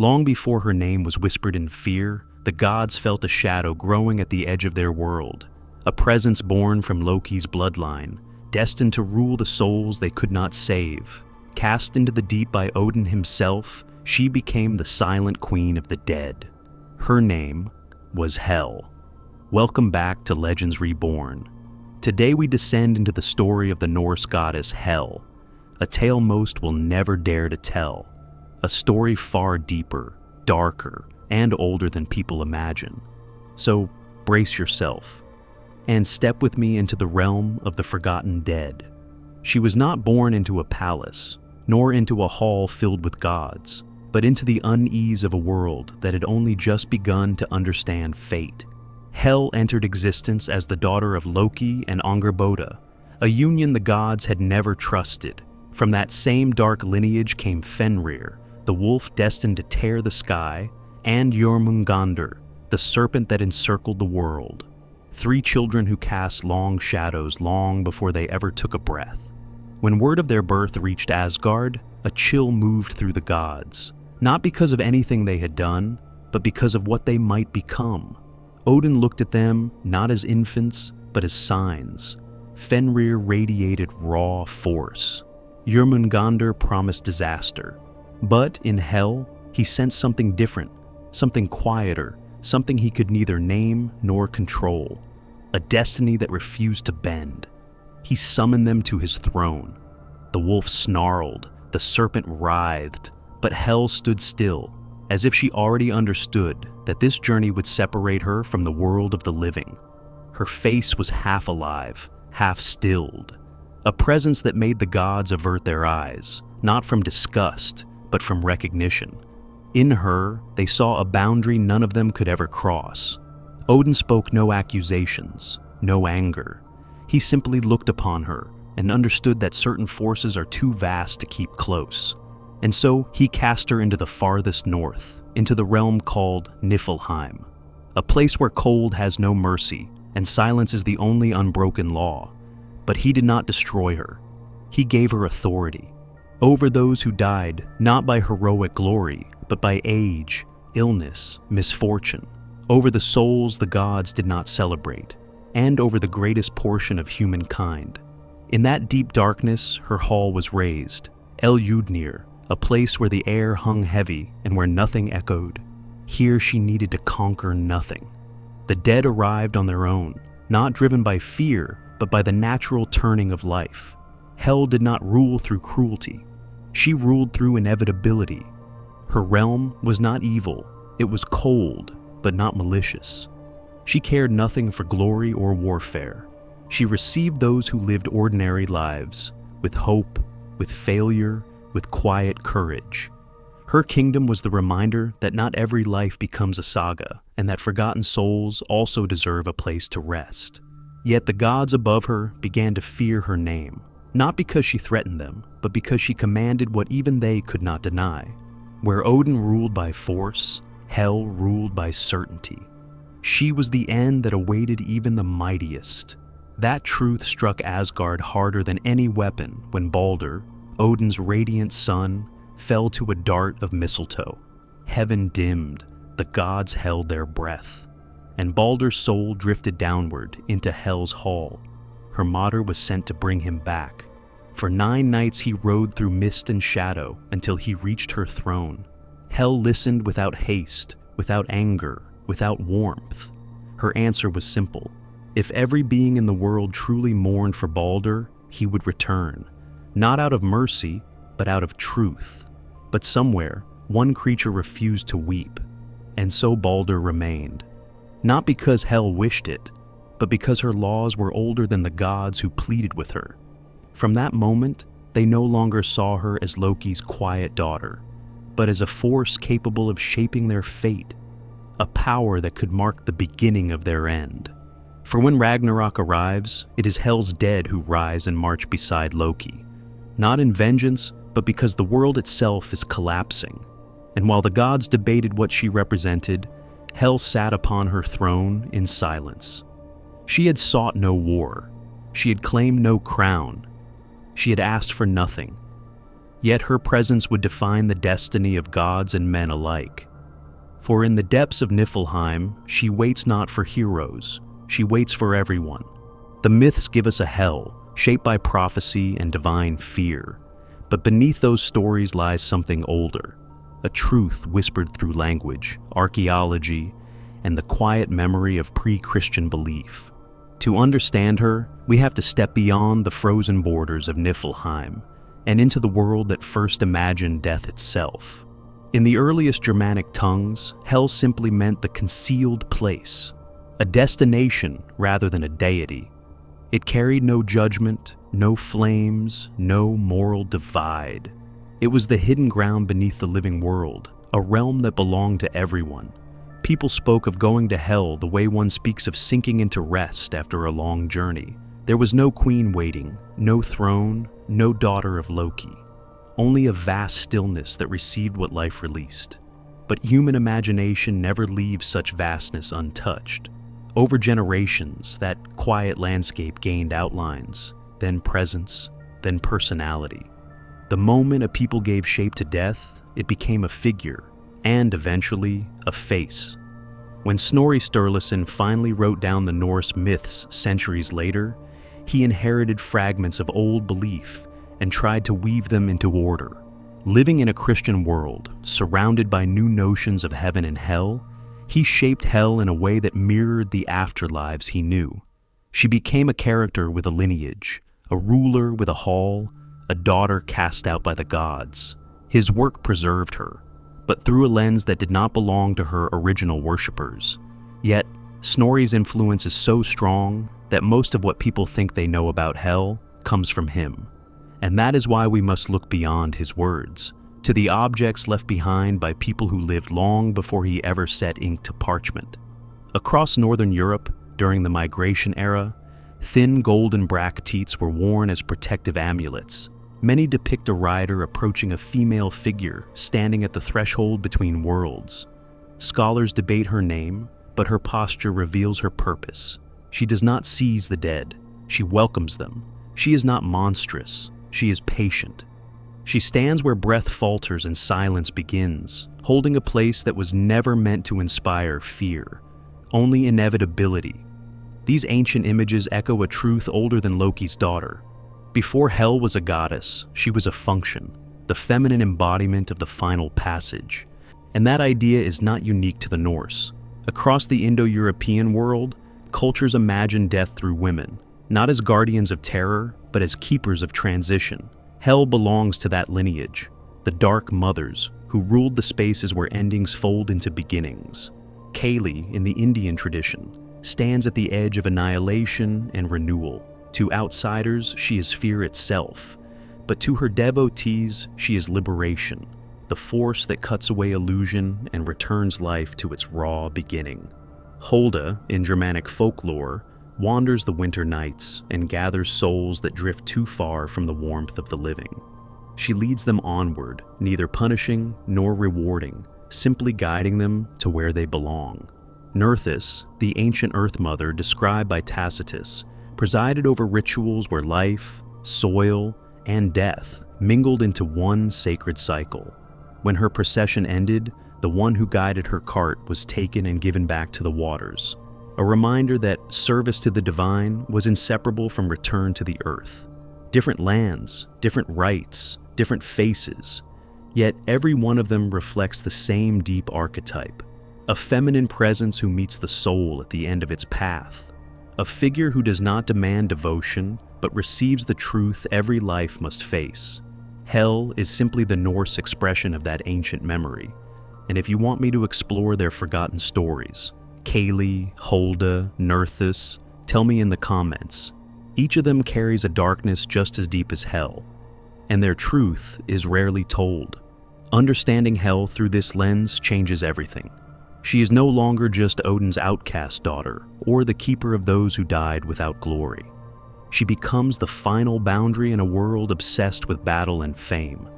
Long before her name was whispered in fear, the gods felt a shadow growing at the edge of their world, a presence born from Loki's bloodline, destined to rule the souls they could not save. Cast into the deep by Odin himself, she became the silent queen of the dead. Her name was Hel. Welcome back to Legends Reborn. Today we descend into the story of the Norse goddess Hel, a tale most will never dare to tell, a story far deeper, darker, and older than people imagine. So brace yourself and step with me into the realm of the forgotten dead. She was not born into a palace, nor into a hall filled with gods, but into the unease of a world that had only just begun to understand fate. Hel entered existence as the daughter of Loki and Angerboda, a union the gods had never trusted. From that same dark lineage came Fenrir, the wolf destined to tear the sky, and Jormungandr, the serpent that encircled the world. 3 children who cast long shadows long before they ever took a breath. When word of their birth reached Asgard, a chill moved through the gods, not because of anything they had done, but because of what they might become. Odin looked at them not as infants, but as signs. Fenrir radiated raw force. Jormungandr promised disaster. But in Hel, he sensed something different, something quieter, something he could neither name nor control. A destiny that refused to bend. He summoned them to his throne. The wolf snarled, the serpent writhed, but Hel stood still, as if she already understood that this journey would separate her from the world of the living. Her face was half alive, half stilled, a presence that made the gods avert their eyes, not from disgust, but from recognition. In her, they saw a boundary none of them could ever cross. Odin spoke no accusations, no anger. He simply looked upon her and understood that certain forces are too vast to keep close. And so he cast her into the farthest north, into the realm called Niflheim, a place where cold has no mercy and silence is the only unbroken law. But he did not destroy her. He gave her authority over those who died not by heroic glory, but by age, illness, misfortune, over the souls the gods did not celebrate, and over the greatest portion of humankind. In that deep darkness, her hall was raised, El-Yudnir, a place where the air hung heavy and where nothing echoed. Here she needed to conquer nothing. The dead arrived on their own, not driven by fear, but by the natural turning of life. Hel did not rule through cruelty. She ruled through inevitability. Her realm was not evil. It was cold, but not malicious. She cared nothing for glory or warfare. She received those who lived ordinary lives, with hope, with failure, with quiet courage. Her kingdom was the reminder that not every life becomes a saga, and that forgotten souls also deserve a place to rest. Yet the gods above her began to fear her name, not because she threatened them, but because she commanded what even they could not deny. Where Odin ruled by force, Hel ruled by certainty. She was the end that awaited even the mightiest. That truth struck Asgard harder than any weapon when Baldr, Odin's radiant son, fell to a dart of mistletoe. Heaven dimmed, the gods held their breath, and Baldr's soul drifted downward into Hel's hall. Her mater was sent to bring him back. For 9 nights he rode through mist and shadow until he reached her throne. Hel listened without haste, without anger, without warmth. Her answer was simple. If every being in the world truly mourned for Baldr, he would return, not out of mercy, but out of truth. But somewhere, one creature refused to weep, and so Baldr remained. Not because Hel wished it, but because her laws were older than the gods who pleaded with her. From that moment, they no longer saw her as Loki's quiet daughter, but as a force capable of shaping their fate, a power that could mark the beginning of their end. For when Ragnarok arrives, it is Hel's dead who rise and march beside Loki, not in vengeance, but because the world itself is collapsing. And while the gods debated what she represented, Hel sat upon her throne in silence. She had sought no war. She had claimed no crown. She had asked for nothing. Yet her presence would define the destiny of gods and men alike. For in the depths of Niflheim, she waits not for heroes, she waits for everyone. The myths give us a hell, shaped by prophecy and divine fear. But beneath those stories lies something older, a truth whispered through language, archaeology, and the quiet memory of pre-Christian belief. To understand her, we have to step beyond the frozen borders of Niflheim and into the world that first imagined death itself. In the earliest Germanic tongues, hell simply meant the concealed place, a destination rather than a deity. It carried no judgment, no flames, no moral divide. It was the hidden ground beneath the living world, a realm that belonged to everyone. People spoke of going to hell the way one speaks of sinking into rest after a long journey. There was no queen waiting, no throne, no daughter of Loki. Only a vast stillness that received what life released. But human imagination never leaves such vastness untouched. Over generations, that quiet landscape gained outlines, then presence, then personality. The moment a people gave shape to death, it became a figure, and eventually, a face. When Snorri Sturluson finally wrote down the Norse myths centuries later, he inherited fragments of old belief and tried to weave them into order. Living in a Christian world, surrounded by new notions of heaven and hell, he shaped hell in a way that mirrored the afterlives he knew. She became a character with a lineage, a ruler with a hall, a daughter cast out by the gods. His work preserved her, but through a lens that did not belong to her original worshippers. Yet, Snorri's influence is so strong that most of what people think they know about hell comes from him. And that is why we must look beyond his words, to the objects left behind by people who lived long before he ever set ink to parchment. Across northern Europe, during the migration era, thin golden bracteates were worn as protective amulets. Many depict a rider approaching a female figure standing at the threshold between worlds. Scholars debate her name, but her posture reveals her purpose. She does not seize the dead, she welcomes them. She is not monstrous, she is patient. She stands where breath falters and silence begins, holding a place that was never meant to inspire fear, only inevitability. These ancient images echo a truth older than Loki's daughter. Before Hel was a goddess, she was a function, the feminine embodiment of the final passage. And that idea is not unique to the Norse. Across the Indo-European world, cultures imagine death through women, not as guardians of terror, but as keepers of transition. Hel belongs to that lineage, the dark mothers who ruled the spaces where endings fold into beginnings. Kali, in the Indian tradition, stands at the edge of annihilation and renewal. To outsiders, she is fear itself, but to her devotees, she is liberation, the force that cuts away illusion and returns life to its raw beginning. Holda, in Germanic folklore, wanders the winter nights and gathers souls that drift too far from the warmth of the living. She leads them onward, neither punishing nor rewarding, simply guiding them to where they belong. Nerthus, the ancient Earth Mother described by Tacitus, presided over rituals where life, soil, and death mingled into one sacred cycle. When her procession ended, the one who guided her cart was taken and given back to the waters, a reminder that service to the divine was inseparable from return to the earth. Different lands, different rites, different faces, yet every one of them reflects the same deep archetype, a feminine presence who meets the soul at the end of its path, a figure who does not demand devotion, but receives the truth every life must face. Hel is simply the Norse expression of that ancient memory, and if you want me to explore their forgotten stories, Kali, Holda, Nerthus, tell me in the comments. Each of them carries a darkness just as deep as Hel, and their truth is rarely told. Understanding Hel through this lens changes everything. She is no longer just Odin's outcast daughter, or the keeper of those who died without glory. She becomes the final boundary in a world obsessed with battle and fame,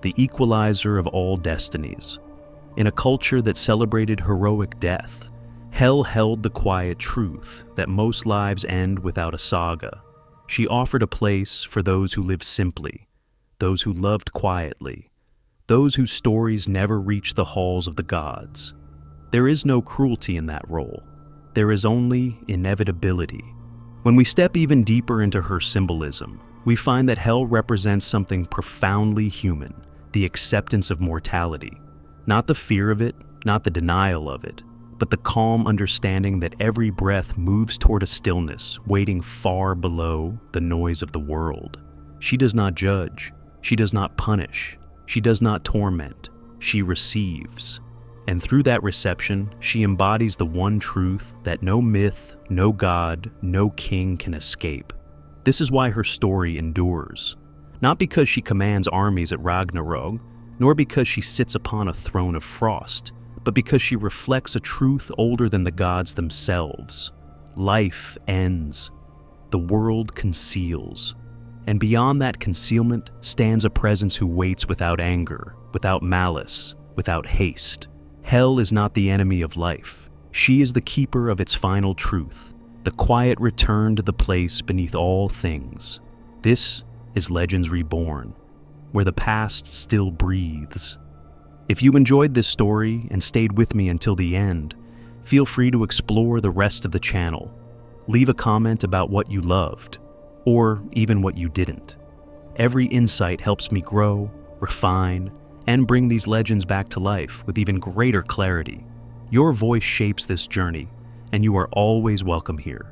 the equalizer of all destinies. In a culture that celebrated heroic death, Hel held the quiet truth that most lives end without a saga. She offered a place for those who live simply, those who loved quietly, those whose stories never reached the halls of the gods. There is no cruelty in that role. There is only inevitability. When we step even deeper into her symbolism, we find that hell represents something profoundly human, the acceptance of mortality. Not the fear of it, not the denial of it, but the calm understanding that every breath moves toward a stillness waiting far below the noise of the world. She does not judge. She does not punish. She does not torment. She receives. And through that reception, she embodies the one truth that no myth, no god, no king can escape. This is why her story endures. Not because she commands armies at Ragnarok, nor because she sits upon a throne of frost, but because she reflects a truth older than the gods themselves. Life ends. The world conceals. And beyond that concealment stands a presence who waits without anger, without malice, without haste. Hell is not the enemy of life. She is the keeper of its final truth, the quiet return to the place beneath all things. This is Legends Reborn, where the past still breathes. If you enjoyed this story and stayed with me until the end, feel free to explore the rest of the channel. Leave a comment about what you loved, or even what you didn't. Every insight helps me grow, refine, and bring these legends back to life with even greater clarity. Your voice shapes this journey, and you are always welcome here.